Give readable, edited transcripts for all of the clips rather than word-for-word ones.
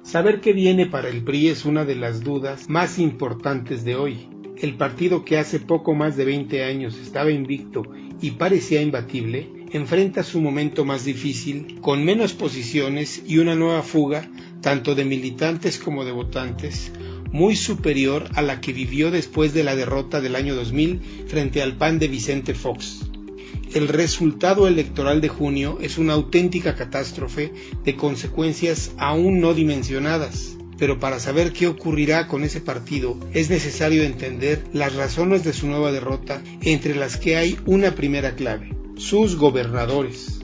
Saber qué viene para el PRI es una de las dudas más importantes de hoy. El partido que hace poco más de 20 años estaba invicto y parecía imbatible, enfrenta su momento más difícil, con menos posiciones y una nueva fuga, tanto de militantes como de votantes, muy superior a la que vivió después de la derrota del año 2000 frente al PAN de Vicente Fox. El resultado electoral de junio es una auténtica catástrofe de consecuencias aún no dimensionadas. Pero para saber qué ocurrirá con ese partido es necesario entender las razones de su nueva derrota, entre las que hay una primera clave: sus gobernadores.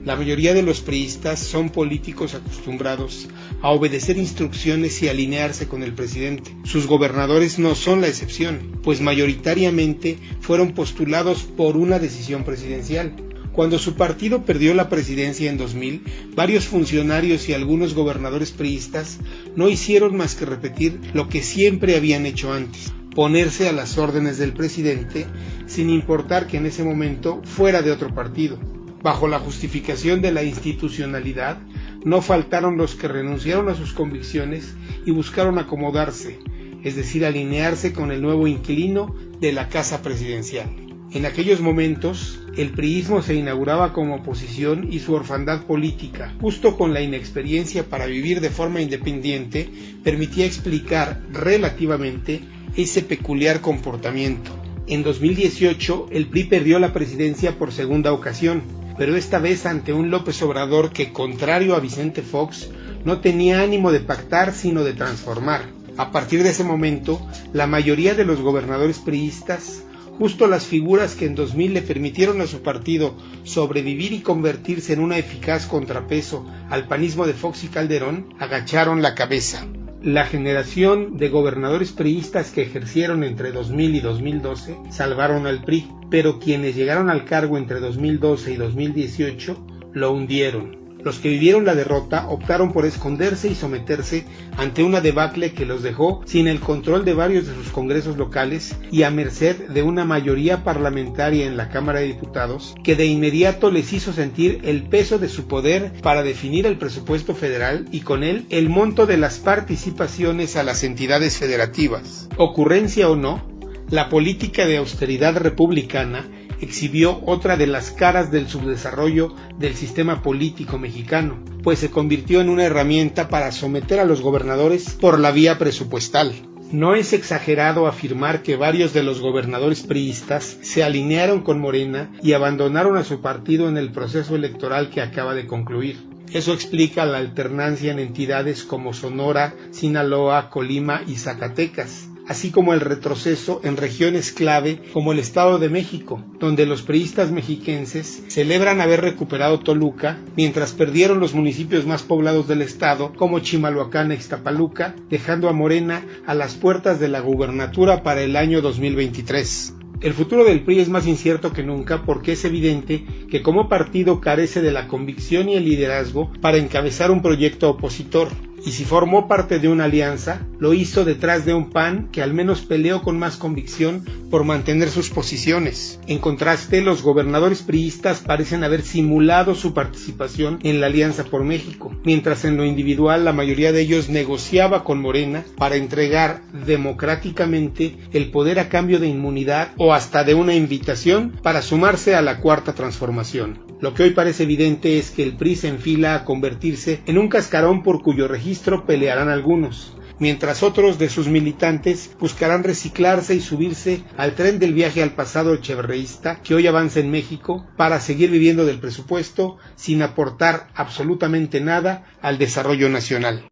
La mayoría de los priistas son políticos acostumbrados a obedecer instrucciones y alinearse con el presidente. Sus gobernadores no son la excepción, pues mayoritariamente fueron postulados por una decisión presidencial. Cuando su partido perdió la presidencia en 2000, varios funcionarios y algunos gobernadores priistas no hicieron más que repetir lo que siempre habían hecho antes: ponerse a las órdenes del presidente, sin importar que en ese momento fuera de otro partido. Bajo la justificación de la institucionalidad, no faltaron los que renunciaron a sus convicciones y buscaron acomodarse, es decir, alinearse con el nuevo inquilino de la casa presidencial. En aquellos momentos, el priismo se inauguraba como oposición y su orfandad política, justo con la inexperiencia para vivir de forma independiente, permitía explicar relativamente ese peculiar comportamiento. En 2018, el PRI perdió la presidencia por segunda ocasión, pero esta vez ante un López Obrador que, contrario a Vicente Fox, no tenía ánimo de pactar sino de transformar. A partir de ese momento, la mayoría de los gobernadores priistas, justo las figuras que en 2000 le permitieron a su partido sobrevivir y convertirse en una eficaz contrapeso al panismo de Fox y Calderón, agacharon la cabeza. La generación de gobernadores priistas que ejercieron entre 2000 y 2012 salvaron al PRI, pero quienes llegaron al cargo entre 2012 y 2018 lo hundieron. Los que vivieron la derrota optaron por esconderse y someterse ante una debacle que los dejó sin el control de varios de sus congresos locales y a merced de una mayoría parlamentaria en la Cámara de Diputados que de inmediato les hizo sentir el peso de su poder para definir el presupuesto federal y con él el monto de las participaciones a las entidades federativas. Ocurrencia o no, la política de austeridad republicana exhibió otra de las caras del subdesarrollo del sistema político mexicano, pues se convirtió en una herramienta para someter a los gobernadores por la vía presupuestal. No es exagerado afirmar que varios de los gobernadores priistas se alinearon con Morena y abandonaron a su partido en el proceso electoral que acaba de concluir. Eso explica la alternancia en entidades como Sonora, Sinaloa, Colima y Zacatecas, así como el retroceso en regiones clave como el Estado de México, donde los priistas mexiquenses celebran haber recuperado Toluca, mientras perdieron los municipios más poblados del estado, como Chimalhuacán e Ixtapaluca, dejando a Morena a las puertas de la gubernatura para el año 2023. El futuro del PRI es más incierto que nunca porque es evidente que como partido carece de la convicción y el liderazgo para encabezar un proyecto opositor. Y si formó parte de una alianza, lo hizo detrás de un PAN que al menos peleó con más convicción por mantener sus posiciones. En contraste, los gobernadores priistas parecen haber simulado su participación en la Alianza por México, mientras en lo individual la mayoría de ellos negociaba con Morena para entregar democráticamente el poder a cambio de inmunidad o hasta de una invitación para sumarse a la Cuarta Transformación. Lo que hoy parece evidente es que el PRI se enfila a convertirse en un cascarón por cuyo registro pelearán algunos, mientras otros de sus militantes buscarán reciclarse y subirse al tren del viaje al pasado echeverreísta que hoy avanza en México para seguir viviendo del presupuesto sin aportar absolutamente nada al desarrollo nacional.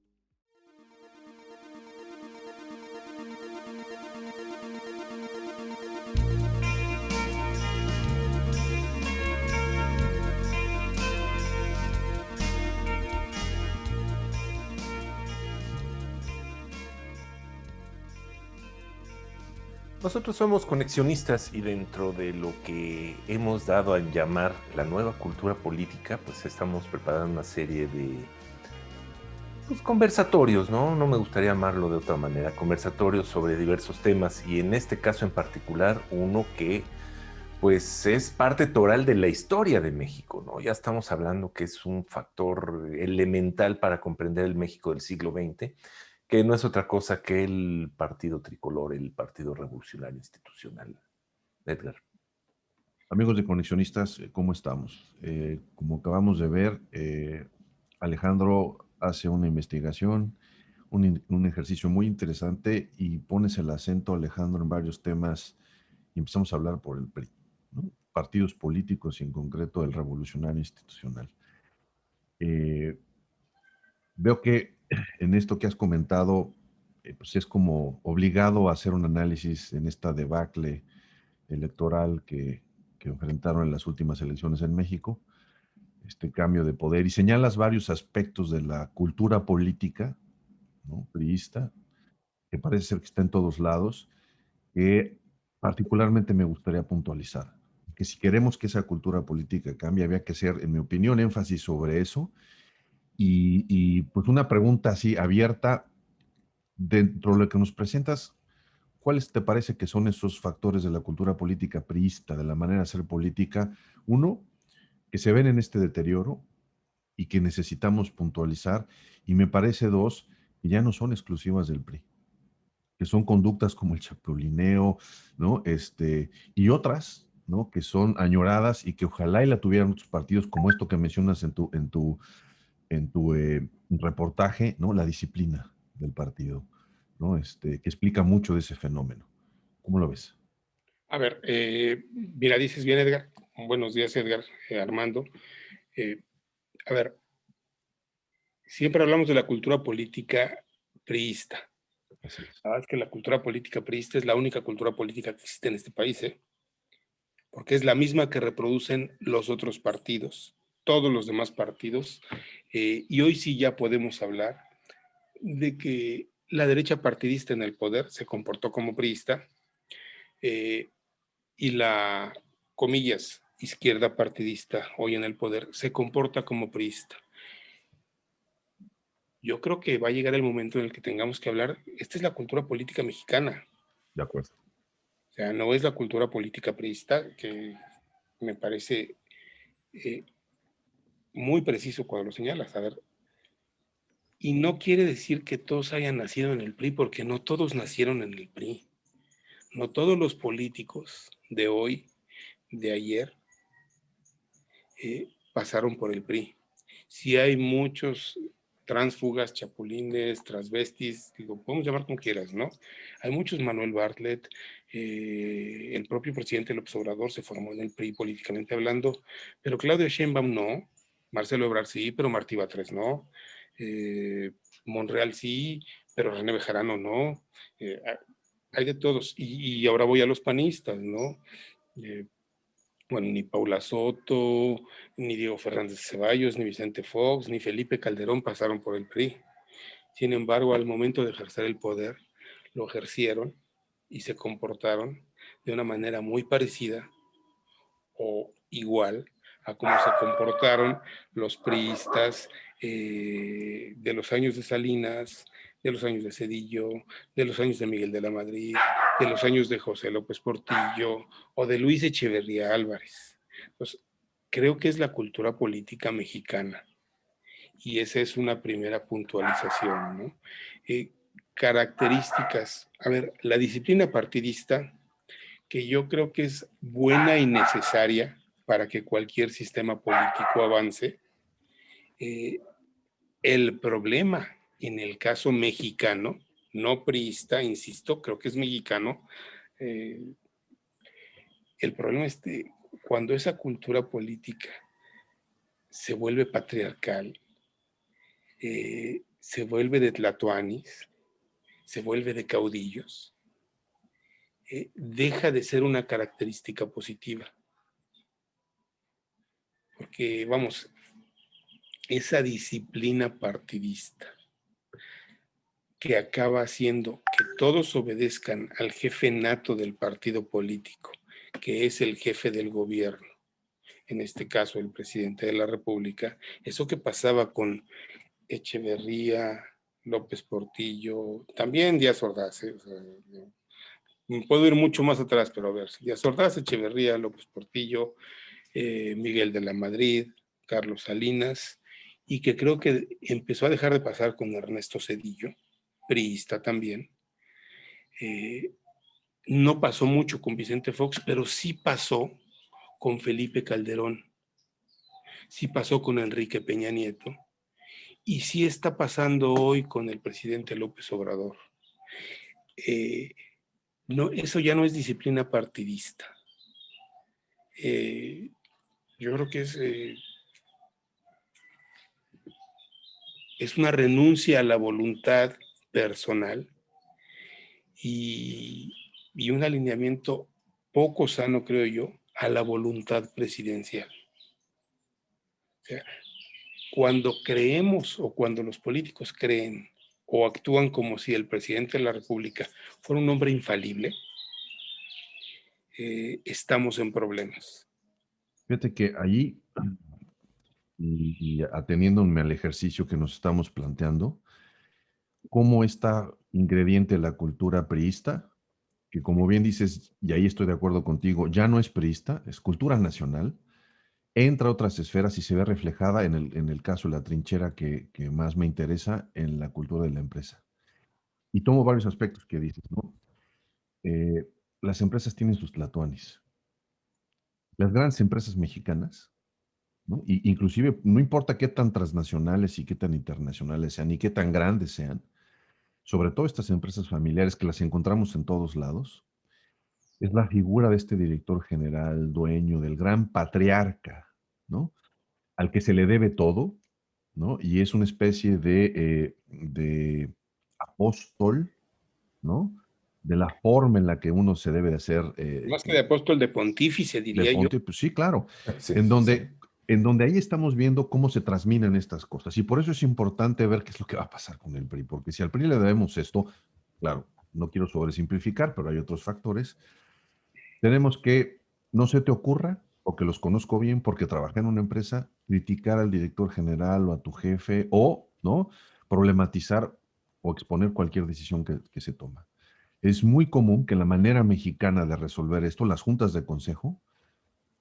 Nosotros somos conexionistas y dentro de lo que hemos dado a llamar la nueva cultura política, pues estamos preparando una serie pues, conversatorios, ¿no? No me gustaría llamarlo de otra manera, conversatorios sobre diversos temas y en este caso en particular uno que pues es parte toral de la historia de México, ¿no? Ya estamos hablando que es un factor elemental para comprender el México del siglo XX, que no es otra cosa que el Partido Tricolor, el Partido Revolucionario Institucional. Edgar. Amigos de Conexionistas, ¿cómo estamos? Como acabamos de ver, Alejandro hace una investigación, un ejercicio muy interesante y pones el acento, Alejandro, en varios temas y empezamos a hablar por el PRI, ¿no? Partidos políticos y en concreto el revolucionario institucional. Veo que en esto que has comentado, pues es como obligado a hacer un análisis en esta debacle electoral que enfrentaron en las últimas elecciones en México, este cambio de poder, y señalas varios aspectos de la cultura política, ¿no? Priista, que parece ser que está en todos lados, que particularmente me gustaría puntualizar, que si queremos que esa cultura política cambie, había que hacer, en mi opinión, énfasis sobre eso, y pues una pregunta así abierta, dentro de lo que nos presentas, ¿cuáles te parece que son esos factores de la cultura política priista, de la manera de hacer política? Uno, que se ven en este deterioro y que necesitamos puntualizar. Y me parece dos, que ya no son exclusivas del PRI, que son conductas como el chapulineo, ¿no? Y otras, ¿no? Que son añoradas y que ojalá y la tuvieran otros partidos, como esto que mencionas en tu reportaje, ¿no? La disciplina del partido, ¿no? Que explica mucho de ese fenómeno. ¿Cómo lo ves? A ver, mira, dices bien, Edgar. Buenos días, Edgar, Armando. Eh, a ver, siempre hablamos de la cultura política priista. Así es. La verdad es que la cultura política priista es la única cultura política que existe en este país, ¿eh? Porque es la misma que reproducen los otros partidos, todos los demás partidos. Y hoy sí ya podemos hablar de que la derecha partidista en el poder se comportó como priista, eh, y la, comillas, izquierda partidista hoy en el poder se comporta como priista. Yo creo que va a llegar el momento en el que tengamos que hablar, esta es la cultura política mexicana, De acuerdo. o sea, no es la cultura política priista, que me parece eh, muy preciso cuando lo señalas. A ver, y no quiere decir que todos hayan nacido en el PRI, porque no todos nacieron en el PRI. No todos los políticos de hoy, de ayer, pasaron por el PRI. Sí hay muchos tránsfugas, chapulines, transvestis, lo podemos llamar como quieras, ¿no? Hay muchos, Manuel Bartlett, el propio presidente López Obrador se formó en el PRI políticamente hablando, pero Claudio Sheinbaum no, Marcelo Ebrard sí, pero Martí Batres no, Monreal sí, pero René Bejarano no, eh, hay de todos, y ahora voy a los panistas, ¿no? Eh, bueno, ni Paula Soto, ni Diego Fernández de Ceballos, ni Vicente Fox, ni Felipe Calderón pasaron por el PRI. Sin embargo, al momento de ejercer el poder, lo ejercieron y se comportaron de una manera muy parecida o igual a cómo se comportaron los priistas de los años de Salinas, de los años de Cedillo, de los años de Miguel de la Madrid, de los años de José López Portillo o de Luis Echeverría Álvarez. Pues creo que es la cultura política mexicana y esa es una primera puntualización, ¿no? Características, a ver, la disciplina partidista, que yo creo que es buena y necesaria para que cualquier sistema político avance. Eh, el problema en el caso mexicano, no priista, insisto, creo que es mexicano, eh, el problema es que cuando esa cultura política se vuelve patriarcal, se vuelve de tlatoanis, se vuelve de caudillos, deja de ser una característica positiva. Porque, vamos, esa disciplina partidista que acaba haciendo que todos obedezcan al jefe nato del partido político, que es el jefe del gobierno, en este caso el presidente de la República, eso que pasaba con Echeverría, López Portillo, también Díaz Ordaz, o sea, puedo ir mucho más atrás, pero a ver, Díaz Ordaz, Echeverría, López Portillo, Miguel de la Madrid, Carlos Salinas, y que creo que empezó a dejar de pasar con Ernesto Zedillo, priista también. No pasó mucho con Vicente Fox, pero sí pasó con Felipe Calderón, sí pasó con Enrique Peña Nieto, y sí está pasando hoy con el presidente López Obrador. No, eso ya no es disciplina partidista. Yo creo que es una renuncia a la voluntad personal y un alineamiento poco sano, creo yo, a la voluntad presidencial. O sea, cuando creemos o cuando los políticos creen o actúan como si el presidente de la República fuera un hombre infalible, estamos en problemas. Fíjate que allí, y ateniéndome al ejercicio que nos estamos planteando, cómo está ingrediente la cultura priista, que como bien dices, y ahí estoy de acuerdo contigo, ya no es priista, es cultura nacional, entra a otras esferas y se ve reflejada en el caso de la trinchera que más me interesa en la cultura de la empresa. Y tomo varios aspectos que dices, ¿no? Las empresas tienen sus tlatoanis. Las grandes empresas mexicanas, ¿no? Y, inclusive, no importa qué tan transnacionales y qué tan internacionales sean y qué tan grandes sean, sobre todo estas empresas familiares que las encontramos en todos lados, es la figura de este director general, dueño, del gran patriarca, ¿no? Al que se le debe todo, ¿no? Y es una especie de apóstol, ¿no? De la forma en la que uno se debe de hacer, Más que de apóstol, de pontífice, de diría yo. Ponte, pues sí, claro, Sí, en sí, sí. donde, en donde ahí estamos viendo cómo se transminan estas cosas. Y por eso es importante ver qué es lo que va a pasar con el PRI, porque si al PRI le debemos esto, claro, no quiero sobresimplificar, pero hay otros factores. Tenemos que, no se te ocurra, porque los conozco bien, porque trabajé en una empresa, criticar al director general o a tu jefe o, ¿no? Problematizar o exponer cualquier decisión que se toma. Es muy común que la manera mexicana de resolver esto, las juntas de consejo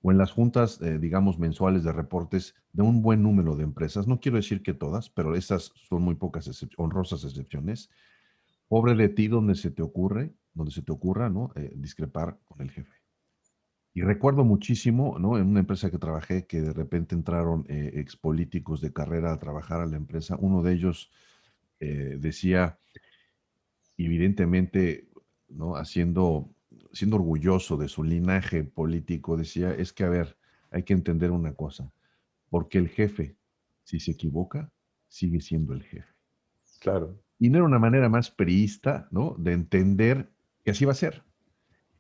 o en las juntas, digamos, mensuales de reportes de un buen número de empresas, no quiero decir que todas, pero esas son muy pocas honrosas excepciones. Pobre de ti donde se te ocurra, ¿no? Discrepar con el jefe. Y recuerdo muchísimo, ¿no? En una empresa que trabajé, que de repente entraron expolíticos de carrera a trabajar a la empresa. Uno de ellos decía, evidentemente, ¿no? Siendo orgulloso de su linaje político, decía, es que, a ver, hay que entender una cosa, porque el jefe, si se equivoca, sigue siendo el jefe. Claro. Y no era una manera más priista, ¿no? De entender que así va a ser.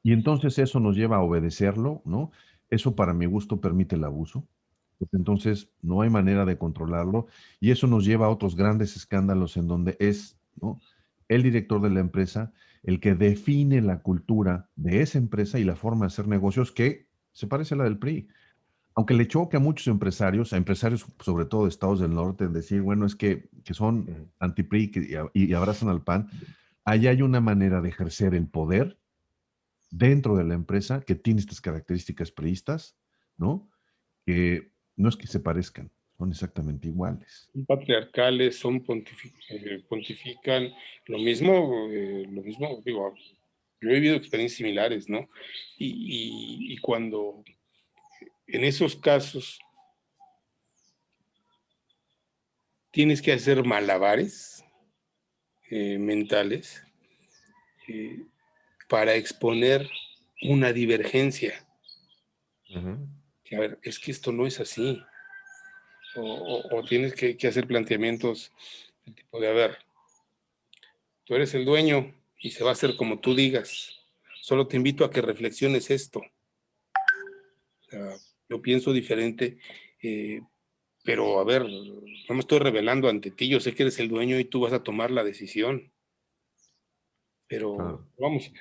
Y entonces eso nos lleva a obedecerlo, ¿no? Eso para mi gusto permite el abuso, porque entonces no hay manera de controlarlo y eso nos lleva a otros grandes escándalos en donde es, ¿no? El director de la empresa el que define la cultura de esa empresa y la forma de hacer negocios que se parece a la del PRI. Aunque le choque a muchos empresarios, a empresarios sobre todo de estados del norte, en decir, bueno, es que son Ujú. anti-PRI y abrazan al PAN, allá hay una manera de ejercer el poder dentro de la empresa que tiene estas características priistas, ¿no? Que no es que se parezcan, son exactamente iguales. Son patriarcales, pontifican lo mismo, digo, yo he vivido experiencias similares, ¿no? Y cuando en esos casos tienes que hacer malabares mentales eh, para exponer una divergencia. Ujú. Que, a ver, es que esto no es así. O tienes que hacer planteamientos del tipo de, a ver, tú eres el dueño y se va a hacer como tú digas. Solo te invito a que reflexiones esto. O sea, yo pienso diferente, eh, pero a ver, no me estoy revelando ante ti. Yo sé que eres el dueño y tú vas a tomar la decisión. Pero Claro. vamos,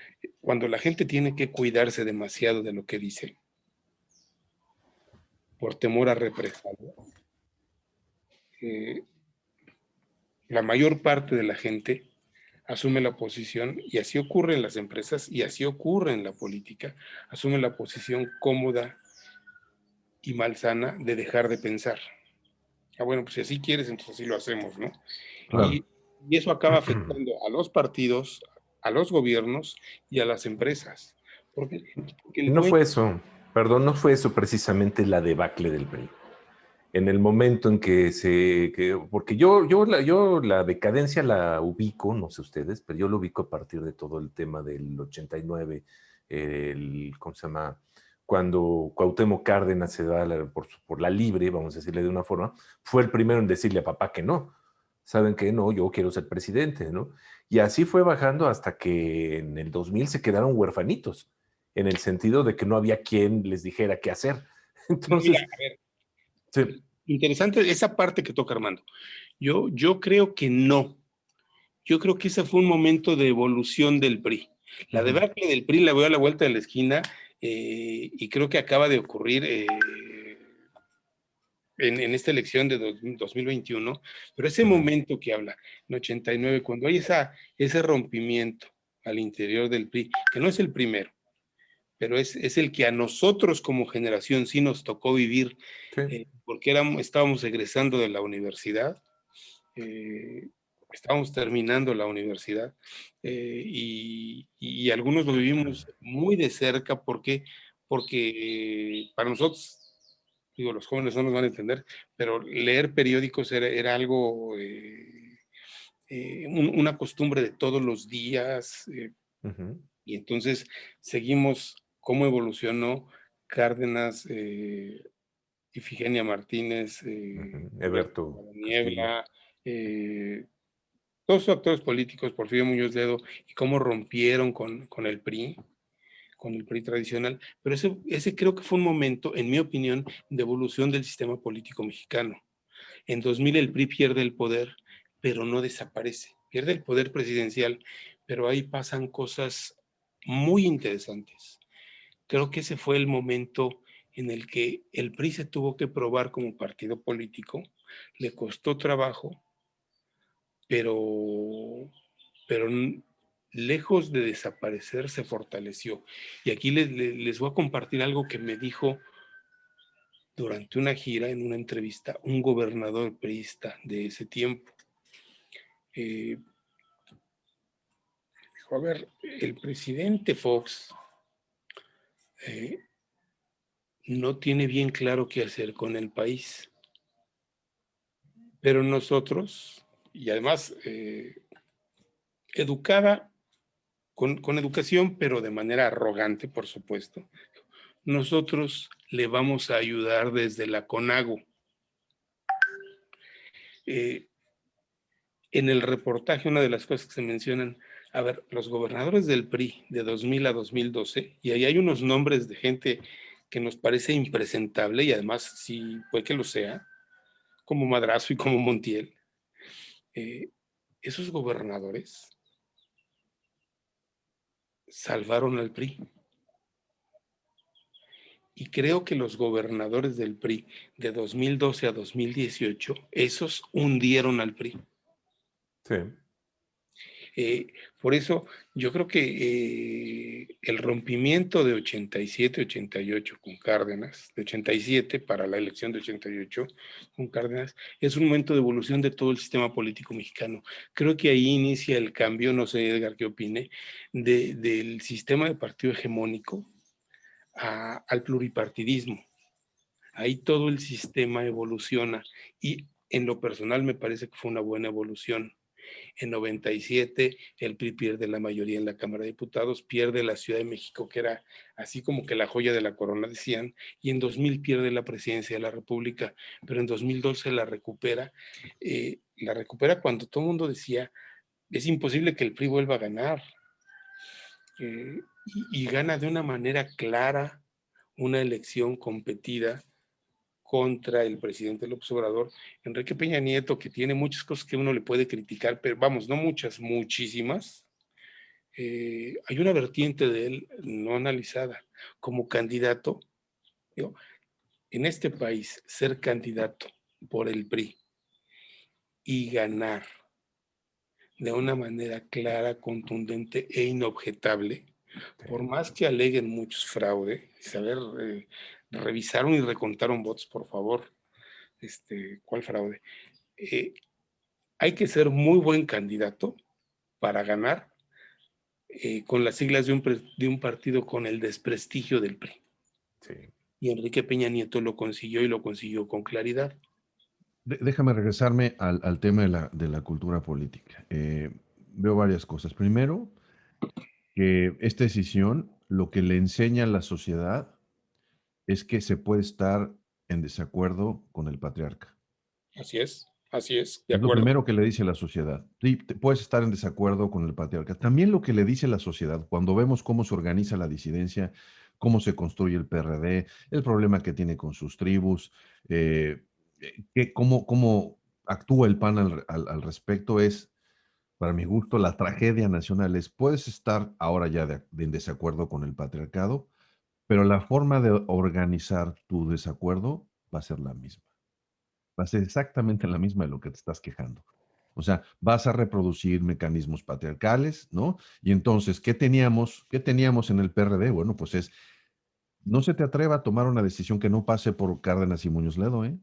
cuando la gente tiene que cuidarse demasiado de lo que dice, por temor a represalias, eh, la mayor parte de la gente asume la posición, y así ocurre en las empresas y así ocurre en la política, asume la posición cómoda y malsana de dejar de pensar. Ah, bueno, pues si así quieres, entonces así lo hacemos, ¿no? Claro. Y, y eso acaba afectando a los partidos, a los gobiernos y a las empresas. Porque, porque el No dueño... fue eso, perdón, no fue eso precisamente la debacle del PRI. En el momento en que porque yo la decadencia la ubico, no sé ustedes, pero yo lo ubico a partir de todo el tema del 89, ¿cómo se llama? Cuando Cuauhtémoc Cárdenas se da por la libre, vamos a decirle de una forma, fue el primero en decirle a papá que no. ¿Saben qué? No, yo quiero ser presidente, ¿no? Y así fue bajando hasta que en el 2000 se quedaron huerfanitos, en el sentido de que no había quien les dijera qué hacer. No, mira, Entonces, a ver, sí. interesante esa parte que toca Armando. Yo creo que no. Yo creo que ese fue un momento de evolución del PRI. La Ujú. debacle del PRI la veo a la vuelta de la esquina, y creo que acaba de ocurrir en esta elección de 2021, pero ese Ujú. momento que habla, en 89, cuando hay ese rompimiento al interior del PRI, que no es el primero, pero es el que a nosotros como generación sí nos tocó vivir, Sí. porque estábamos egresando de la universidad, eh, estábamos terminando la universidad, y algunos lo vivimos muy de cerca porque para nosotros, digo, los jóvenes no nos van a entender, pero leer periódicos era algo, una costumbre de todos los días, Ujú. y entonces seguimos cómo evolucionó Cárdenas, Ifigenia Martínez, Ujú. Roberto Eberto Castillo. Niebla, eh, todos esos actores políticos, Porfirio Muñoz Ledo, y cómo rompieron con el PRI tradicional, pero ese creo que fue un momento, en mi opinión, de evolución del sistema político mexicano. En 2000 el PRI pierde el poder, pero no desaparece, pierde el poder presidencial, pero ahí pasan cosas muy interesantes. Creo que ese fue el momento en el que el PRI se tuvo que probar como partido político, le costó trabajo, pero, pero lejos de desaparecer, se fortaleció. Y aquí les voy a compartir algo que me dijo durante una gira, en una entrevista, un gobernador priista de ese tiempo. Eh, Dijo, a ver, el presidente Fox eh, no tiene bien claro qué hacer con el país, pero nosotros, y además educada, con educación, pero de manera arrogante, por supuesto, nosotros le vamos a ayudar desde la CONAGO. Eh, en el reportaje, una de las cosas que se mencionan, a ver, los gobernadores del PRI de 2000 a 2012, y ahí hay unos nombres de gente que nos parece impresentable, y además sí puede que lo sea, como Madrazo y como Montiel, eh, esos gobernadores salvaron al PRI. Y creo que los gobernadores del PRI de 2012 a 2018, esos hundieron al PRI. Sí. Por eso yo creo que el rompimiento de 87, 88 con Cárdenas, de 87 para la elección de 88 con Cárdenas, es un momento de evolución de todo el sistema político mexicano. Creo que ahí inicia el cambio, no sé Edgar qué opine, del sistema de partido hegemónico al pluripartidismo. Ahí todo el sistema evoluciona, y en lo personal me parece que fue una buena evolución. En 97 el PRI pierde la mayoría en la Cámara de Diputados, pierde la Ciudad de México, que era así como que la joya de la corona, decían, y en 2000 pierde la presidencia de la República, pero en 2012 la recupera cuando todo el mundo decía, es imposible que el PRI vuelva a ganar, y gana de una manera clara una elección competida contra el presidente López Obrador, Enrique Peña Nieto, que tiene muchas cosas que uno le puede criticar, pero vamos, no muchas, muchísimas. Hay una vertiente de él no analizada. Como candidato, digo, en este país, ser candidato por el PRI y ganar de una manera clara, contundente e inobjetable, por más que aleguen muchos fraude, saber, revisaron y recontaron votos, por favor, ¿cuál fraude? Eh, Hay que ser muy buen candidato para ganar con las siglas de un partido con el desprestigio del PRI. Sí. Y Enrique Peña Nieto lo consiguió y lo consiguió con claridad. Déjame regresarme al tema de la cultura política. Veo varias cosas. Primero, que esta decisión lo que le enseña a la sociedad es que se puede estar en desacuerdo con el patriarca. Así es, de Es lo acuerdo. primero que le dice la sociedad. Sí, puedes estar en desacuerdo con el patriarca. También lo que le dice la sociedad, cuando vemos cómo se organiza la disidencia, cómo se construye el PRD, el problema que tiene con sus tribus, cómo actúa el PAN al respecto, es, para mi gusto, la tragedia nacional. Es, puedes estar ahora ya en desacuerdo con el patriarcado, pero la forma de organizar tu desacuerdo va a ser la misma. Va a ser exactamente la misma de lo que te estás quejando. O sea, vas a reproducir mecanismos patriarcales, ¿no? Y entonces, ¿qué teníamos? ¿Qué teníamos en el PRD? Bueno, pues es, no se te atreva a tomar una decisión que no pase por Cárdenas y Muñoz Ledo, ¿eh?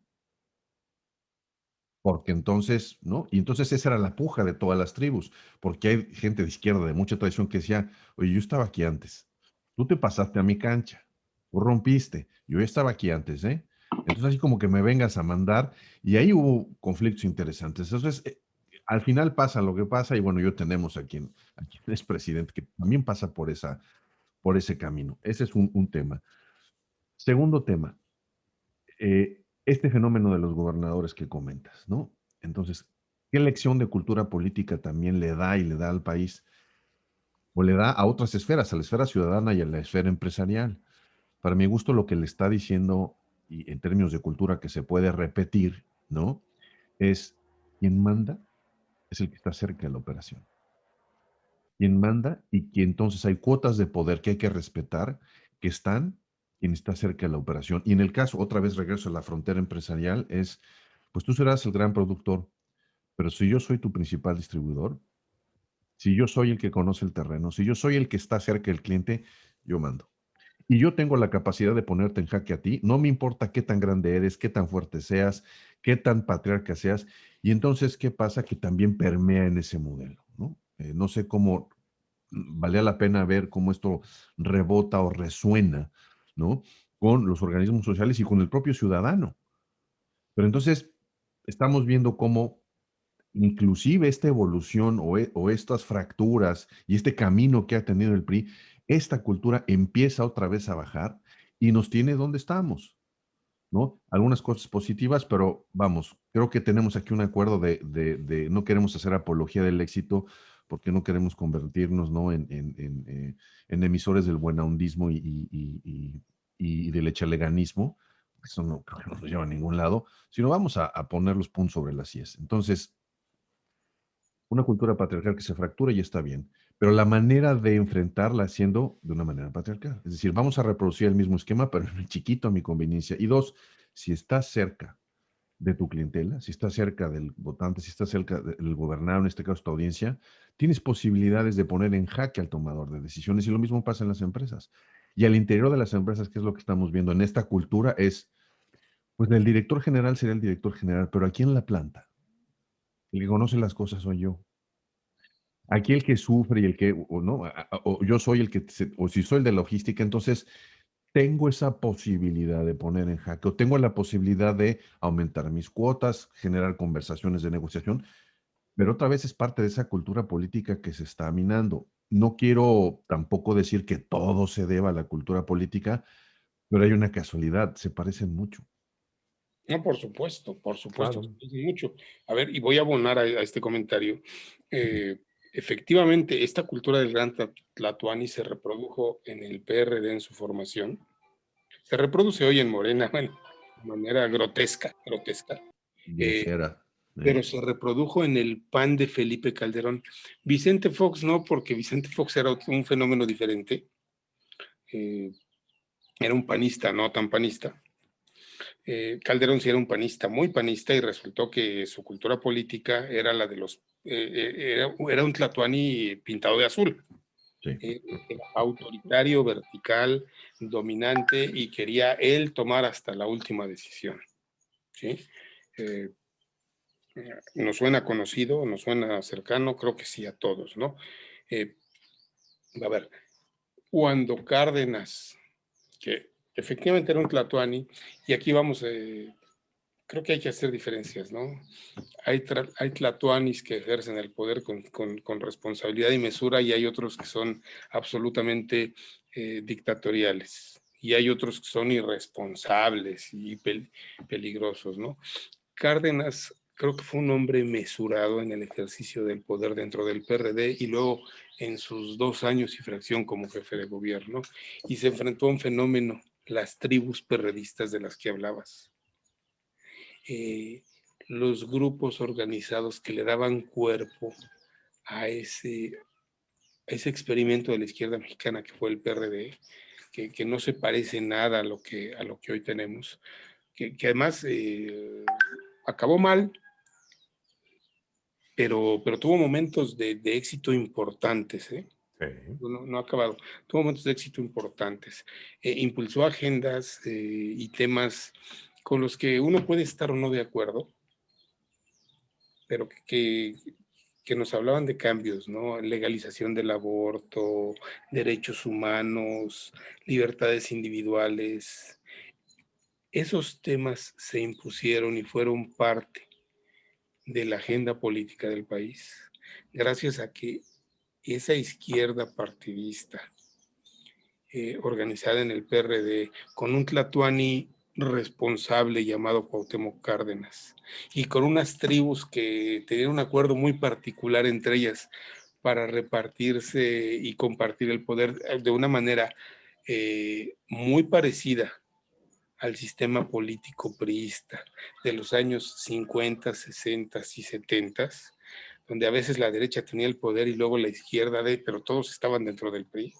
Porque entonces, ¿no? Y entonces esa era la puja de todas las tribus, porque hay gente de izquierda de mucha tradición que decía, oye, yo estaba aquí antes, tú te pasaste a mi cancha, tú rompiste, yo ya estaba aquí antes, ¿eh? Entonces así como que me vengas a mandar, y ahí hubo conflictos interesantes. Entonces, al final pasa lo que pasa, y bueno, yo tenemos a quien es presidente, que también pasa por ese camino. Ese es un tema. Segundo tema, este fenómeno de los gobernadores que comentas, ¿no? Entonces, ¿qué lección de cultura política también le da y le da al país? O le da a otras esferas, a la esfera ciudadana y a la esfera empresarial. Para mi gusto, lo que le está diciendo, y en términos de cultura que se puede repetir, ¿no? Es quien manda es el que está cerca de la operación. Quien manda y que entonces hay cuotas de poder que hay que respetar, que están quien está cerca de la operación. Y en el caso, otra vez regreso a la frontera empresarial, es, pues tú serás el gran productor, pero si yo soy tu principal distribuidor, si yo soy el que conoce el terreno, si yo soy el que está cerca del cliente, yo mando. Y yo tengo la capacidad de ponerte en jaque a ti, no me importa qué tan grande eres, qué tan fuerte seas, qué tan patriarca seas. Y entonces, ¿qué pasa? Que también permea en ese modelo, ¿no? No sé cómo valía la pena ver cómo esto rebota o resuena, ¿no? Con los organismos sociales y con el propio ciudadano. Pero entonces estamos viendo cómo inclusive esta evolución o estas fracturas y este camino que ha tenido el PRI, esta cultura empieza otra vez a bajar y nos tiene donde estamos, ¿no? Algunas cosas positivas, pero vamos, creo que tenemos aquí un acuerdo de no queremos hacer apología del éxito porque no queremos convertirnos, ¿no? En emisores del buenahondismo y del echaleganismo. Eso no creo que no nos lleva a ningún lado, sino vamos a poner los puntos sobre las IES. Entonces, una cultura patriarcal que se fractura y está bien, pero la manera de enfrentarla siendo de una manera patriarcal. Es decir, vamos a reproducir el mismo esquema, pero en chiquito a mi conveniencia. Y dos, si estás cerca de tu clientela, si estás cerca del votante, si estás cerca del gobernado, en este caso tu audiencia, tienes posibilidades de poner en jaque al tomador de decisiones y lo mismo pasa en las empresas. Y al interior de las empresas, ¿qué es lo que estamos viendo en esta cultura? Es, pues el director general sería el director general, pero aquí en la planta, el que conoce las cosas soy yo. Aquí el que sufre y el que, o no, o yo soy el que, o si soy el de logística, entonces tengo esa posibilidad de poner en jaque, o tengo la posibilidad de aumentar mis cuotas, generar conversaciones de negociación, pero otra vez es parte de esa cultura política que se está minando. No quiero tampoco decir que todo se deba a la cultura política, pero hay una casualidad, se parecen mucho. No, por supuesto, Claro. es mucho. A ver, y voy a abonar a este comentario. Efectivamente, esta cultura del gran Tlatoani se reprodujo en el PRD en su formación. Se reproduce hoy en Morena, bueno, de manera grotesca, grotesca. Eh, Grosera. pero se reprodujo en el PAN de Felipe Calderón. Vicente Fox no, porque Vicente Fox era un fenómeno diferente. Era un panista, no tan panista. Calderón sí era un panista, muy panista, y resultó que su cultura política era la de era un tlatoani pintado de azul. Sí. Era autoritario, vertical, dominante, y quería él tomar hasta la última decisión. ¿Sí? Eh, ¿Nos suena conocido? ¿Nos suena cercano? Creo que sí a todos, ¿no? A ver, cuando Cárdenas, que efectivamente era un tlatoani, y aquí vamos, creo que hay que hacer diferencias, ¿no? Hay tlatoanis que ejercen el poder con responsabilidad y mesura, y hay otros que son absolutamente dictatoriales, y hay otros que son irresponsables y peligrosos, ¿no? Cárdenas creo que fue un hombre mesurado en el ejercicio del poder dentro del PRD y luego en sus 2 años y fracción como jefe de gobierno, y se enfrentó a un fenómeno, las tribus perredistas de las que hablabas. Los grupos organizados que le daban cuerpo a ese experimento de la izquierda mexicana que fue el PRD, que no se parece nada a lo que hoy tenemos, que además acabó mal, pero tuvo momentos de éxito importantes, ¿eh? Sí. No ha acabado, tuvo momentos de éxito importantes. Impulsó agendas y temas con los que uno puede estar o no de acuerdo, pero que nos hablaban de cambios, ¿no? Legalización del aborto, derechos humanos, libertades individuales. Esos temas se impusieron y fueron parte de la agenda política del país, gracias a que esa izquierda partidista, organizada en el PRD, con un tlatoani responsable llamado Cuauhtémoc Cárdenas, y con unas tribus que tenían un acuerdo muy particular entre ellas para repartirse y compartir el poder de una manera muy parecida al sistema político priista de los años 50, 60 y 70, donde a veces la derecha tenía el poder y luego la izquierda, pero todos estaban dentro del PRI.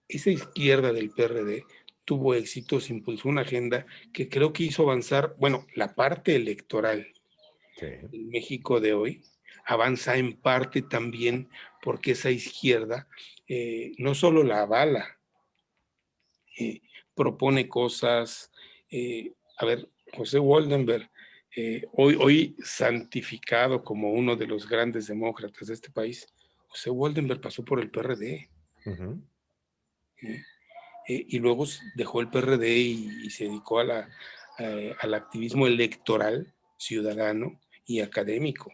Esa izquierda del PRD tuvo éxitos, impulsó una agenda que creo que hizo avanzar, bueno, la parte electoral en México de hoy avanza en parte también porque esa izquierda no solo la avala, propone cosas. A ver, José Woldenberg, hoy santificado como uno de los grandes demócratas de este país, José Woldenberg pasó por el PRD. Uh-huh. Y luego dejó el PRD y se dedicó al activismo electoral, ciudadano y académico.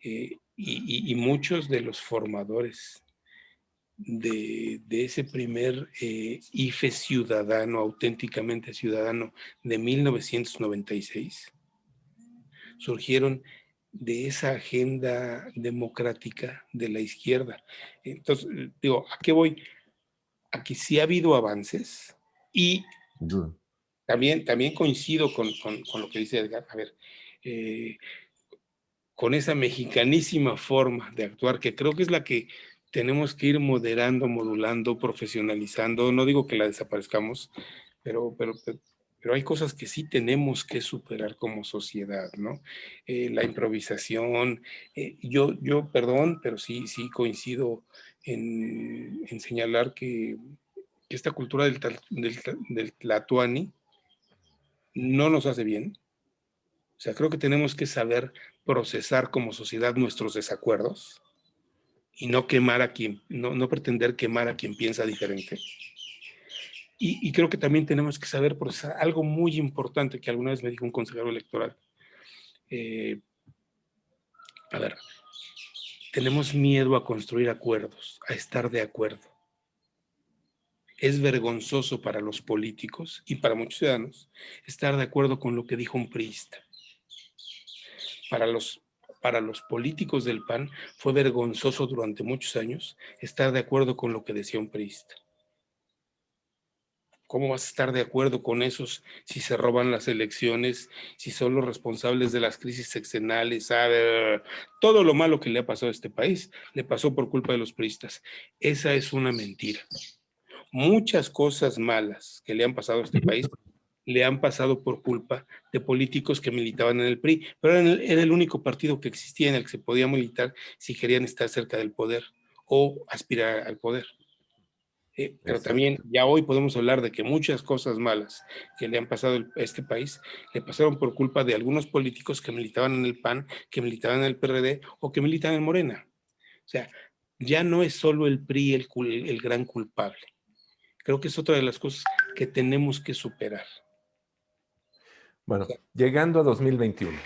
Y muchos de los formadores de ese primer IFE ciudadano, auténticamente ciudadano, de 1996, surgieron de esa agenda democrática de la izquierda. Entonces, digo, ¿a qué voy? A que sí ha habido avances, y también coincido con lo que dice Edgar. A ver, con esa mexicanísima forma de actuar, que creo que es la que tenemos que ir moderando, modulando, profesionalizando. No digo que la desaparezcamos, pero hay cosas que sí tenemos que superar como sociedad, ¿no? La improvisación. Yo, perdón, pero sí coincido en señalar que esta cultura del tlatoani no nos hace bien. O sea, creo que tenemos que saber procesar como sociedad nuestros desacuerdos y no no pretender quemar a quien piensa diferente. Y creo que también tenemos que saber procesar algo muy importante que alguna vez me dijo un consejero electoral. A ver, tenemos miedo a construir acuerdos, a estar de acuerdo. Es vergonzoso para los políticos y para muchos ciudadanos estar de acuerdo con lo que dijo un priista. Para los políticos del PAN fue vergonzoso durante muchos años estar de acuerdo con lo que decía un priista. ¿Cómo vas a estar de acuerdo con esos si se roban las elecciones, si son los responsables de las crisis sexenales? Todo lo malo que le ha pasado a este país le pasó por culpa de los priistas. Esa es una mentira. muchas cosas malas que le han pasado a este país le han pasado por culpa de políticos que militaban en el PRI, pero era el único partido que existía en el que se podía militar si querían estar cerca del poder o aspirar al poder. Pero también ya hoy podemos hablar de que muchas cosas malas que le han pasado a este país le pasaron por culpa de algunos políticos que militaban en el PAN, que militaban en el PRD o que militan en Morena. O sea, ya no es solo el PRI el gran culpable. Creo que es otra de las cosas que tenemos que superar. Bueno, llegando a 2021.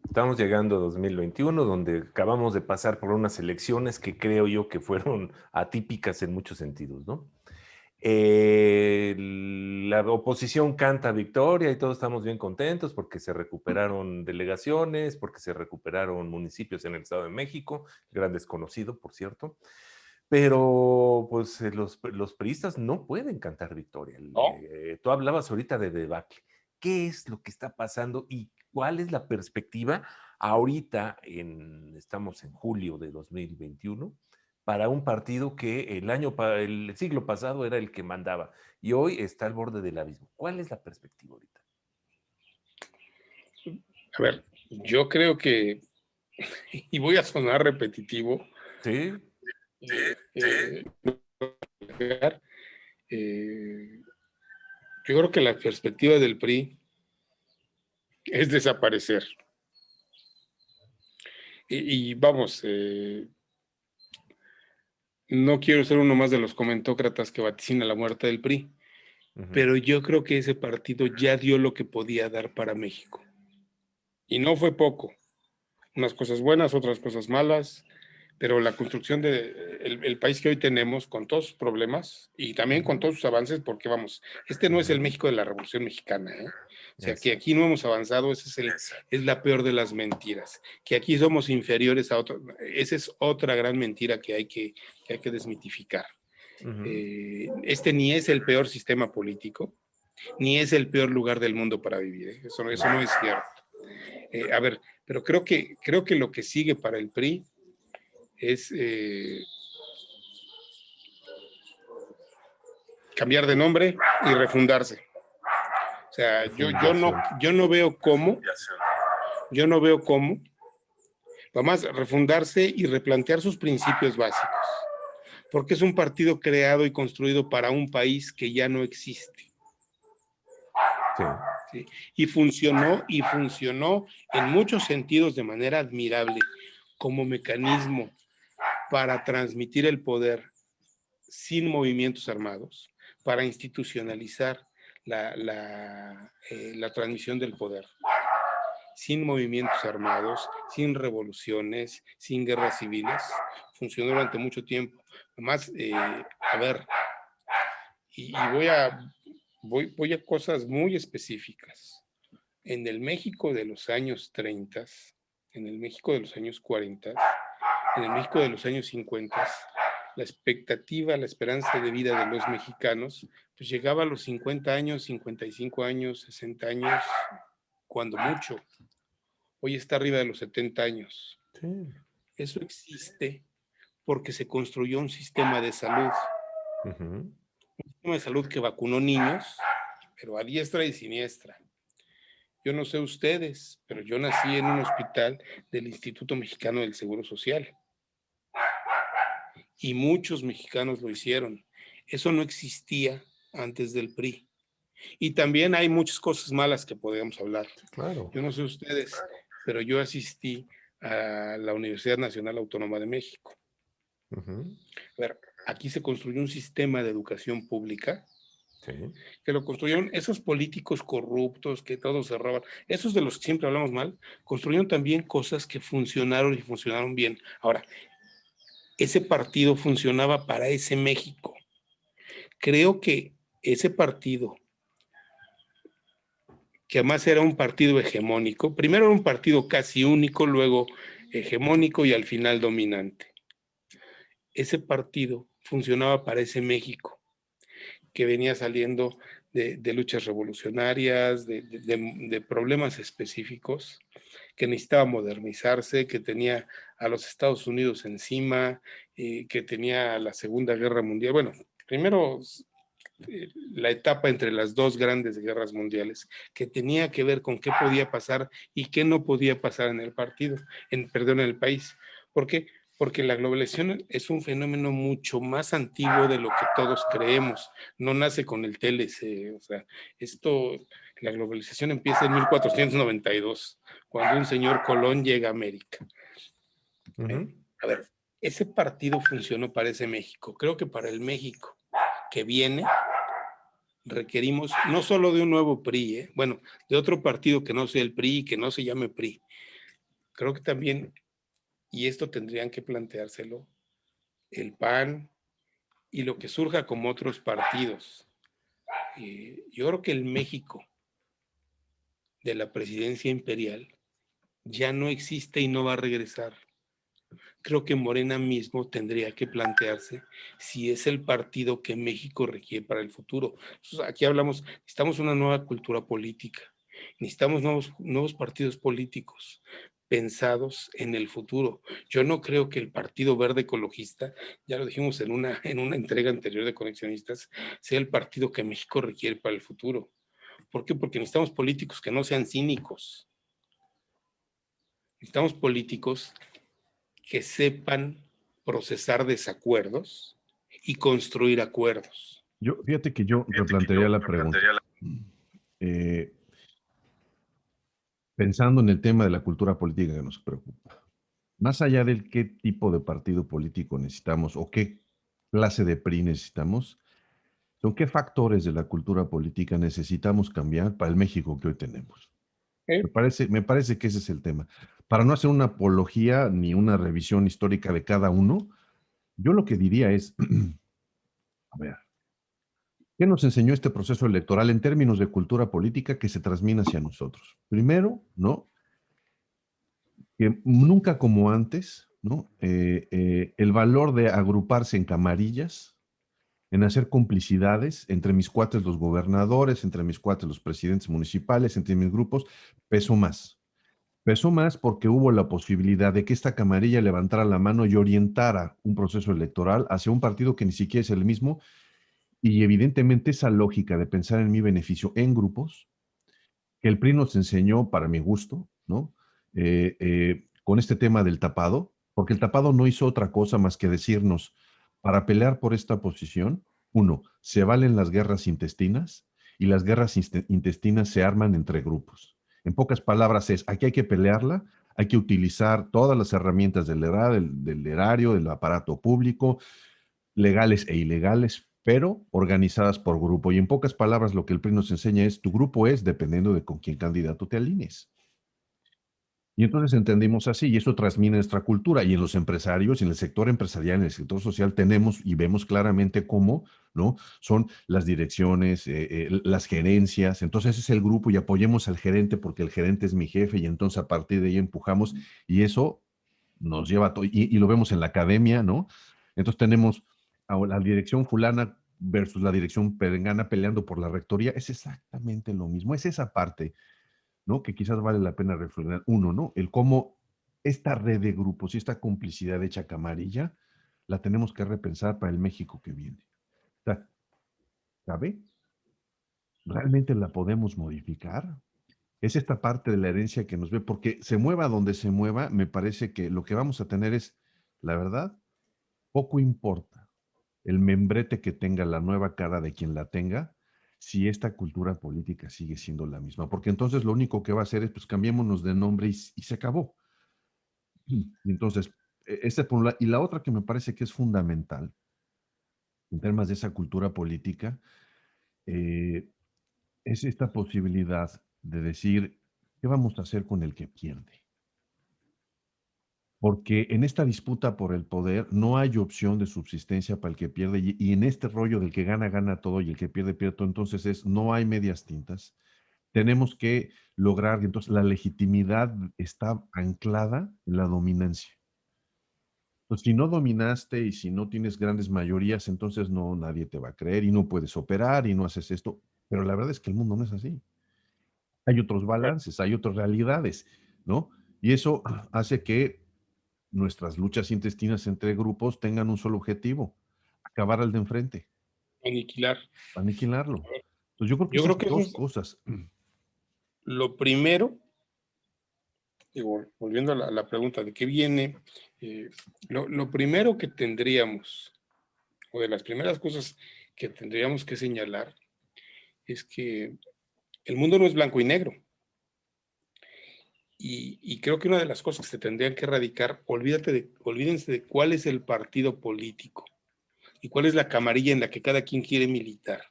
Estamos llegando a 2021, donde acabamos de pasar por unas elecciones que creo yo que fueron atípicas en muchos sentidos, ¿no? La oposición canta victoria y todos estamos bien contentos porque se recuperaron delegaciones, porque se recuperaron municipios en el Estado de México, gran desconocido, por cierto. Pero pues los priistas no pueden cantar victoria. ¿No? Tú hablabas ahorita de debacle. ¿Qué es lo que está pasando y cuál es la perspectiva ahorita, estamos en julio de 2021, para un partido que el siglo pasado era el que mandaba y hoy está al borde del abismo? ¿Cuál es la perspectiva ahorita? A ver, yo creo que, y voy a sonar repetitivo, Sí, yo creo que la perspectiva del PRI es desaparecer. Y vamos, no quiero ser uno más de los comentócratas que vaticina la muerte del PRI, pero yo creo que ese partido ya dio lo que podía dar para México. Y no fue poco. Unas cosas buenas, otras cosas malas, pero la construcción del país que hoy tenemos, con todos sus problemas y también con todos sus avances, porque vamos, este no es el México de la Revolución Mexicana, ¿eh? O sea, que aquí no hemos avanzado, es la peor de las mentiras. Que aquí somos inferiores a otros, esa es otra gran mentira que hay que desmitificar. Este ni es el peor sistema político, ni es el peor lugar del mundo para vivir, ¿eh? Eso no es cierto. A ver, pero creo que lo que sigue para el PRI es cambiar de nombre y refundarse. O sea, yo no veo cómo, vamos a refundarse y replantear sus principios básicos, porque es un partido creado y construido para un país que ya no existe. Sí. ¿Sí? Y funcionó en muchos sentidos de manera admirable como mecanismo para transmitir el poder sin movimientos armados, para institucionalizar la transmisión del poder, sin movimientos armados, sin revoluciones, sin guerras civiles. Funcionó durante mucho tiempo. Además, a ver, y voy a cosas muy específicas. En el México de los años 30, en el México de los años 40, en el México de los años 50, la expectativa, la esperanza de vida de los mexicanos, pues llegaba a los 50 años, 55 años, 60 años, cuando mucho. Hoy está arriba de los 70 años. Sí. Eso existe porque se construyó un sistema de salud. Un sistema de salud que vacunó niños, pero a diestra y siniestra. Yo no sé ustedes, pero yo nací en un hospital del Instituto Mexicano del Seguro Social. Y muchos mexicanos lo hicieron. Eso no existía antes del PRI. Y también hay muchas cosas malas que podríamos hablar. Claro. Yo no sé ustedes, pero yo asistí a la Universidad Nacional Autónoma de México. A ver, aquí se construyó un sistema de educación pública, sí, que lo construyeron esos políticos corruptos que todos se roban, esos de los que siempre hablamos mal, construyeron también cosas que funcionaron y funcionaron bien. Ahora, ese partido funcionaba para ese México. Creo que ese partido, que además era un partido hegemónico, primero era un partido casi único, luego hegemónico y al final dominante. Ese partido funcionaba para ese México, que venía saliendo de luchas revolucionarias, de problemas específicos, que necesitaba modernizarse, que tenía a los Estados Unidos encima, que tenía la Segunda Guerra Mundial. Bueno, primero la etapa entre las dos grandes guerras mundiales, que tenía que ver con qué podía pasar y qué no podía pasar en el partido, perdón, en el país. ¿Por qué? Porque la globalización es un fenómeno mucho más antiguo de lo que todos creemos. No nace con el TLC, o sea, la globalización empieza en 1492, cuando un señor Colón llega a América. A ver, ese partido funcionó para ese México. Creo que para el México que viene requerimos no solo de un nuevo PRI, bueno, de otro partido que no sea el PRI y que no se llame PRI. Creo que también, y esto tendrían que planteárselo, el PAN y lo que surja como otros partidos. Yo creo que el México de la presidencia imperial ya no existe y no va a regresar. Creo que Morena mismo tendría que plantearse si es el partido que México requiere para el futuro. Entonces, aquí hablamos, necesitamos una nueva cultura política, necesitamos nuevos partidos políticos pensados en el futuro. Yo no creo que el Partido Verde Ecologista, ya lo dijimos en una entrega anterior de Conexionistas, sea el partido que México requiere para el futuro. ¿Por qué? Porque necesitamos políticos que no sean cínicos. Necesitamos políticos que sepan procesar desacuerdos y construir acuerdos. Fíjate que yo replantearía la pregunta. Pensando en el tema de la cultura política que nos preocupa, más allá del qué tipo de partido político necesitamos o qué clase de PRI necesitamos, son qué factores de la cultura política necesitamos cambiar para el México que hoy tenemos. Me parece que ese es el tema. Para no hacer una apología ni una revisión histórica de cada uno, yo lo que diría es, a ver, ¿qué nos enseñó este proceso electoral en términos de cultura política que se transmite hacia nosotros? Primero, ¿no? Que nunca como antes, ¿no? El valor de agruparse en camarillas, en hacer complicidades entre mis cuates los gobernadores, entre mis cuates los presidentes municipales, entre mis grupos, pesó más. Pesó más porque hubo la posibilidad de que esta camarilla levantara la mano y orientara un proceso electoral hacia un partido que ni siquiera es el mismo, y evidentemente esa lógica de pensar en mi beneficio en grupos, que el PRI nos enseñó para mi gusto, ¿no? Con este tema del tapado, porque el tapado no hizo otra cosa más que decirnos, para pelear por esta posición, uno, se valen las guerras intestinas y las guerras intestinas se arman entre grupos. En pocas palabras es, aquí hay que pelearla, hay que utilizar todas las herramientas del erario, del aparato público, legales e ilegales, pero organizadas por grupo. Y en pocas palabras, lo que el PRI nos enseña es, tu grupo es dependiendo de con quién candidato te alinees. Y entonces entendimos así, y eso transmite nuestra cultura. Y en los empresarios, en el sector empresarial, en el sector social, tenemos y vemos claramente cómo, ¿no? Son las direcciones, las gerencias. Entonces es el grupo y apoyemos al gerente porque el gerente es mi jefe y entonces a partir de ahí empujamos y eso nos lleva a todo. Y lo vemos en la academia, ¿no? Entonces tenemos a la dirección fulana versus la dirección perengana peleando por la rectoría. Es exactamente lo mismo. Es esa parte, ¿no? Que quizás vale la pena reflexionar. Uno, ¿no? El cómo esta red de grupos y esta complicidad hecha camarilla la tenemos que repensar para el México que viene. O sea, ¿sabe? ¿Realmente la podemos modificar? Es esta parte de la herencia que nos ve, porque se mueva donde se mueva, me parece que lo que vamos a tener es, la verdad, poco importa el membrete que tenga la nueva cara de quien la tenga, si esta cultura política sigue siendo la misma, porque entonces lo único que va a hacer es, pues cambiémonos de nombre y se acabó. Y entonces, por un lado. Y la otra que me parece que es fundamental, en temas de esa cultura política, es esta posibilidad de decir, ¿qué vamos a hacer con el que pierde? Porque en esta disputa por el poder no hay opción de subsistencia para el que pierde y en este rollo del que gana, gana todo y el que pierde, pierde todo, entonces no hay medias tintas. Tenemos que lograr, entonces la legitimidad está anclada en la dominancia. Pues si no dominaste y si no tienes grandes mayorías, entonces no, nadie te va a creer y no puedes operar y no haces esto. Pero la verdad es que el mundo no es así. Hay otros balances, hay otras realidades, ¿no? Y eso hace que nuestras luchas intestinas entre grupos tengan un solo objetivo, acabar al de enfrente. aniquilar. aniquilarlo. Entonces yo creo que Yo creo esas que eso dos es cosas. lo primero, digo, volviendo a la pregunta de qué viene, lo primero que tendríamos, o de las primeras cosas que tendríamos que señalar, es que el mundo no es blanco y negro. Y creo que una de las cosas que se tendrían que erradicar, olvídense de cuál es el partido político y cuál es la camarilla en la que cada quien quiere militar.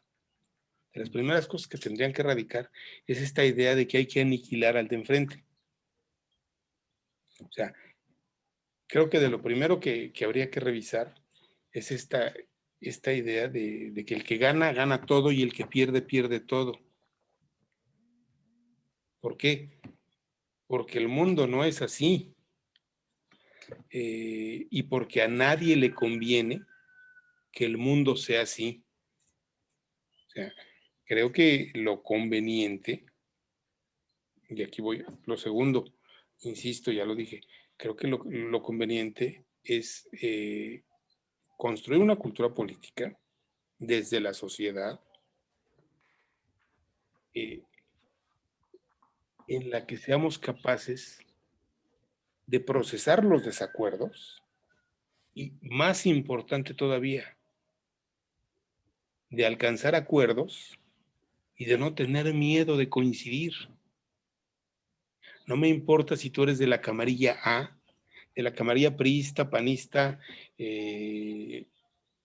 De las primeras cosas que tendrían que erradicar es esta idea de que hay que aniquilar al de enfrente. O sea, creo que de lo primero que habría que revisar es esta idea de que el que gana, gana todo y el que pierde, pierde todo. ¿Por qué? Porque el mundo no es así. Y porque a nadie le conviene que el mundo sea así. O sea, creo que lo conveniente, y aquí voy, lo segundo, insisto, ya lo dije, creo que lo conveniente es construir una cultura política desde la sociedad eh, en la que seamos capaces de procesar los desacuerdos y, más importante todavía, de alcanzar acuerdos y de no tener miedo de coincidir. No me importa si tú eres de la camarilla A, de la camarilla priista, panista, de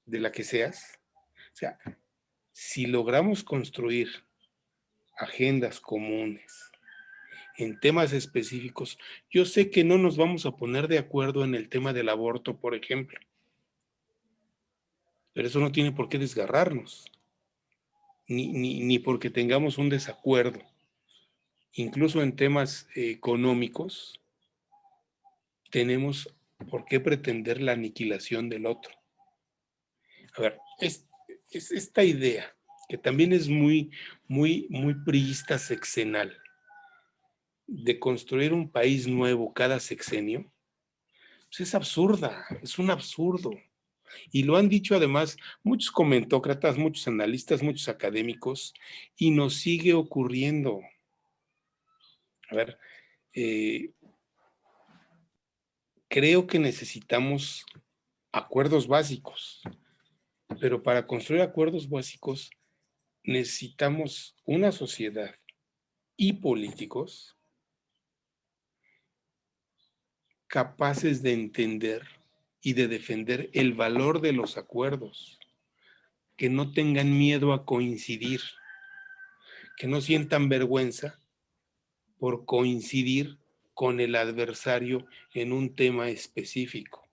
la que seas. O sea, si logramos construir agendas comunes en temas específicos, yo sé que no nos vamos a poner de acuerdo en el tema del aborto, por ejemplo, pero eso no tiene por qué desgarrarnos, ni porque tengamos un desacuerdo. Incluso en temas económicos, tenemos por qué pretender la aniquilación del otro. A ver, es esta idea, que también es muy priista sexenal, de construir un país nuevo cada sexenio, pues es absurda, es un absurdo. Y lo han dicho además muchos comentócratas, muchos analistas, muchos académicos, y nos sigue ocurriendo. A ver, eh, creo que necesitamos acuerdos básicos, pero para construir acuerdos básicos necesitamos una sociedad y políticos capaces de entender y de defender el valor de los acuerdos, que no tengan miedo a coincidir, que no sientan vergüenza por coincidir con el adversario en un tema específico.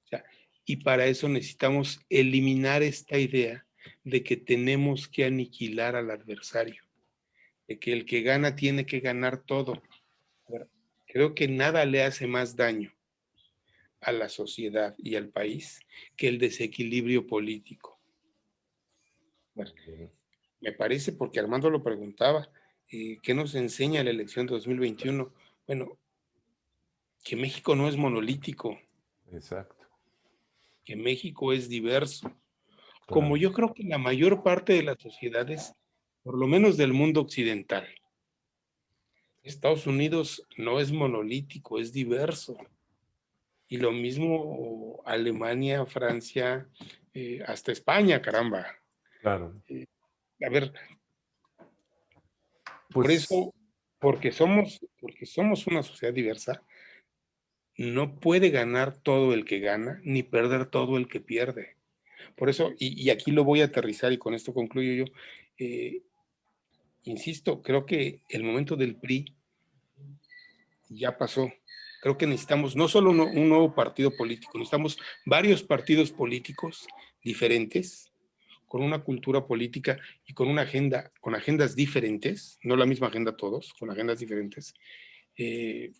O sea, y para eso necesitamos eliminar esta idea de que tenemos que aniquilar al adversario, de que el que gana tiene que ganar todo. Creo que nada le hace más daño a la sociedad y al país que el desequilibrio político. Bueno, me parece, porque Armando lo preguntaba, ¿qué nos enseña la elección de 2021? Bueno, que México no es monolítico, Exacto. que México es diverso, como Claro. yo creo que la mayor parte de las sociedades, por lo menos del mundo occidental. Estados Unidos no es monolítico, es diverso. Y lo mismo Alemania, Francia, hasta España, caramba. Claro. A ver, por Pues eso, porque somos una sociedad diversa, no puede ganar todo el que gana, ni perder todo el que pierde. Por eso, y aquí lo voy a aterrizar y con esto concluyo yo, eh, insisto, creo que el momento del PRI ya pasó. Creo que necesitamos no solo un nuevo partido político, necesitamos varios partidos políticos diferentes, con una cultura política y con una agenda, con agendas diferentes, no la misma agenda todos, con agendas diferentes. Eh,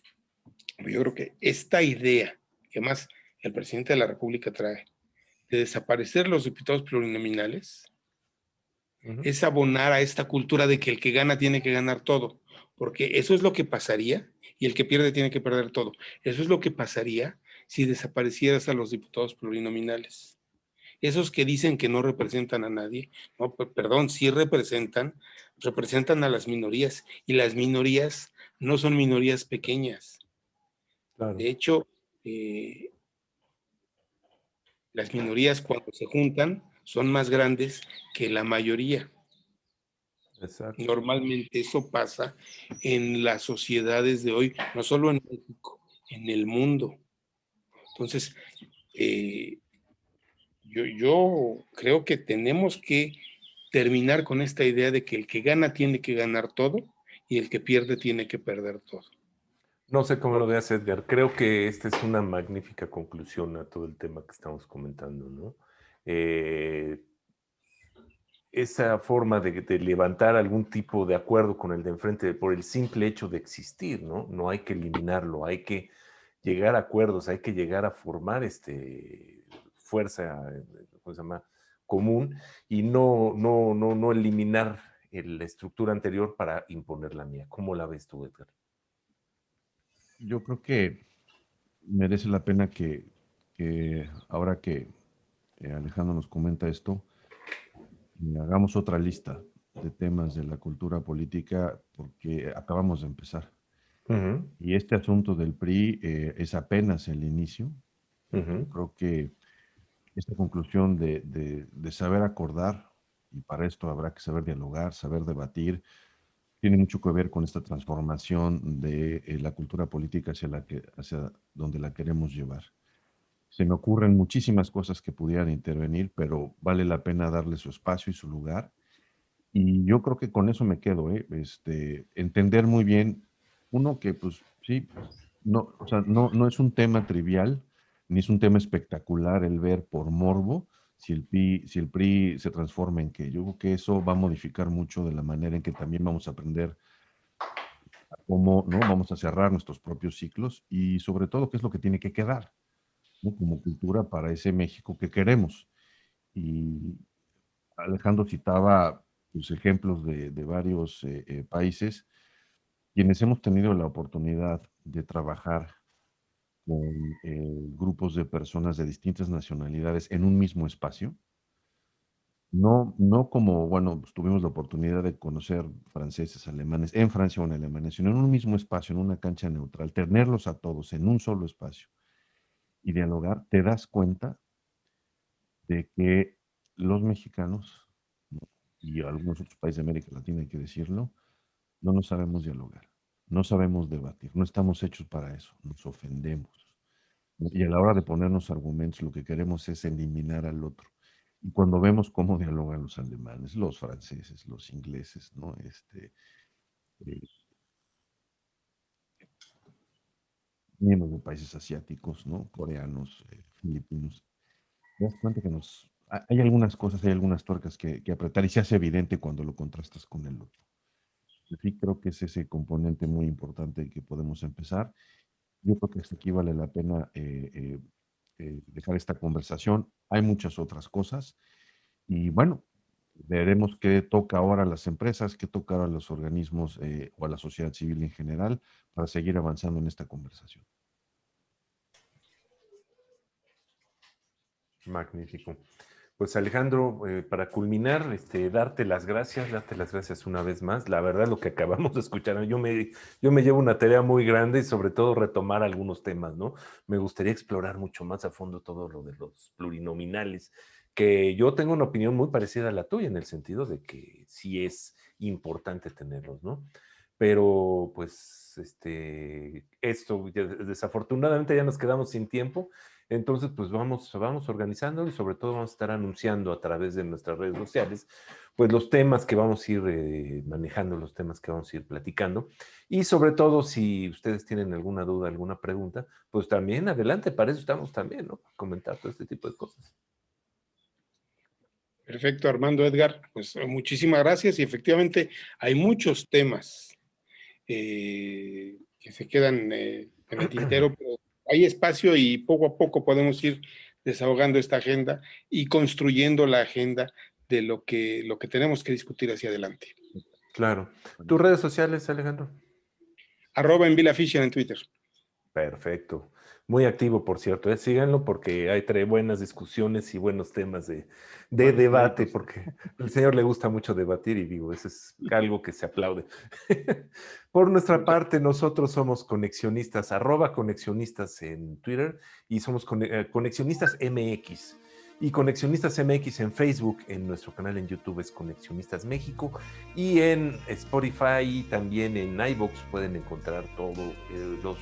yo creo que esta idea, que más el presidente de la República trae, de desaparecer los diputados plurinominales, es abonar a esta cultura de que el que gana tiene que ganar todo, porque eso es lo que pasaría, y el que pierde tiene que perder todo. Eso es lo que pasaría si desaparecieras a los diputados plurinominales. Esos que dicen que no representan a nadie, no, perdón, sí representan a las minorías, y las minorías no son minorías pequeñas. Claro. De hecho, las minorías cuando se juntan son más grandes que la mayoría. Exacto. Normalmente eso pasa en las sociedades de hoy, no solo en México, en el mundo. Entonces, yo creo que tenemos que terminar con esta idea de que el que gana tiene que ganar todo y el que pierde tiene que perder todo. No sé cómo lo veas, Edgar. Creo que esta es una magnífica conclusión a todo el tema que estamos comentando, ¿no? Esa forma de levantar algún tipo de acuerdo con el de enfrente por el simple hecho de existir, ¿no? No hay que eliminarlo, hay que llegar a acuerdos, hay que llegar a formar fuerza, ¿cómo se llama? Común, y no eliminar la estructura anterior para imponer la mía. ¿Cómo la ves tú, Edgar? Yo creo que merece la pena que ahora que Alejandro nos comenta esto, hagamos otra lista de temas de la cultura política porque acabamos de empezar. Ujú, Y este asunto del PRI es apenas el inicio. Yo ujú. creo que esta conclusión de saber acordar, y para esto habrá que saber dialogar, saber debatir, tiene mucho que ver con esta transformación de la cultura política hacia donde la queremos llevar. Se me ocurren muchísimas cosas que pudieran intervenir, pero vale la pena darle su espacio y su lugar. Y yo creo que con eso me quedo, ¿eh? Entender muy bien, uno que pues sí, no, o sea, no es un tema trivial, ni es un tema espectacular el ver por morbo si el PRI se transforma en qué. Yo creo que eso va a modificar mucho de la manera en que también vamos a aprender a cómo, ¿no? Vamos a cerrar nuestros propios ciclos y sobre todo qué es lo que tiene que quedar, ¿no? Como cultura para ese México que queremos. Y Alejandro citaba pues, ejemplos de varios países, quienes hemos tenido la oportunidad de trabajar con grupos de personas de distintas nacionalidades en un mismo espacio. No como, bueno, pues, tuvimos la oportunidad de conocer franceses, alemanes, en Francia o en Alemania, sino en un mismo espacio, en una cancha neutral, tenerlos a todos en un solo espacio y dialogar, te das cuenta de que los mexicanos, ¿no? Y algunos otros países de América Latina, hay que decirlo, no nos sabemos dialogar, no sabemos debatir, no estamos hechos para eso, nos ofendemos. ¿No? Y a la hora de ponernos argumentos, lo que queremos es eliminar al otro. Y cuando vemos cómo dialogan los alemanes, los franceses, los ingleses, ¿no? Eh, Miembros de países asiáticos, ¿no? Coreanos, filipinos, te das cuenta que hay algunas cosas, hay algunas tuercas que apretar y se hace evidente cuando lo contrastas con el otro. Sí, creo que es ese componente muy importante que podemos empezar. Yo creo que hasta aquí vale la pena dejar esta conversación. Hay muchas otras cosas y bueno, veremos qué toca ahora a las empresas, qué toca ahora a los organismos o a la sociedad civil en general para seguir avanzando en esta conversación. Magnífico. Pues Alejandro, para culminar, darte las gracias una vez más. La verdad, lo que acabamos de escuchar, ¿no? Yo me llevo una tarea muy grande y sobre todo retomar algunos temas, ¿no? Me gustaría explorar mucho más a fondo todo lo de los plurinominales, que yo tengo una opinión muy parecida a la tuya en el sentido de que sí es importante tenerlos, ¿no? Pero pues desafortunadamente ya nos quedamos sin tiempo. Entonces, pues vamos organizando y sobre todo vamos a estar anunciando a través de nuestras redes sociales, pues los temas que vamos a ir manejando, los temas que vamos a ir platicando. Y sobre todo, si ustedes tienen alguna duda, alguna pregunta, pues también adelante, para eso estamos también, ¿no? Para comentar todo este tipo de cosas. Perfecto, Armando, Edgar, pues muchísimas gracias y efectivamente hay muchos temas que se quedan en el tintero, pero hay espacio y poco a poco podemos ir desahogando esta agenda y construyendo la agenda de lo que tenemos que discutir hacia adelante. Claro. ¿Tus redes sociales, Alejandro? @ en Vila Fisher en Twitter. Perfecto. Muy activo, por cierto, ¿eh? Síganlo porque ahí trae buenas discusiones y buenos temas de debate, porque al señor le gusta mucho debatir y digo, eso es algo que se aplaude. Por nuestra parte, nosotros somos Conexionistas, @Conexionistas en Twitter y somos Conexionistas MX. Y Conexionistas MX en Facebook, en nuestro canal en YouTube es Conexionistas México y en Spotify y también en iVoox pueden encontrar todos los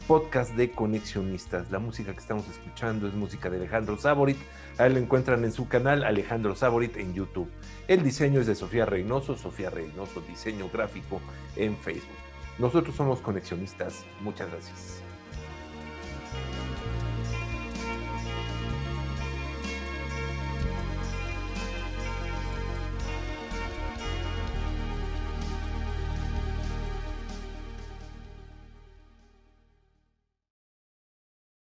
podcasts de Conexionistas. La música que estamos escuchando es música de Alejandro Saborit. Ahí lo encuentran en su canal Alejandro Saborit en YouTube. El diseño es de Sofía Reynoso diseño gráfico en Facebook. Nosotros somos Conexionistas. Muchas gracias.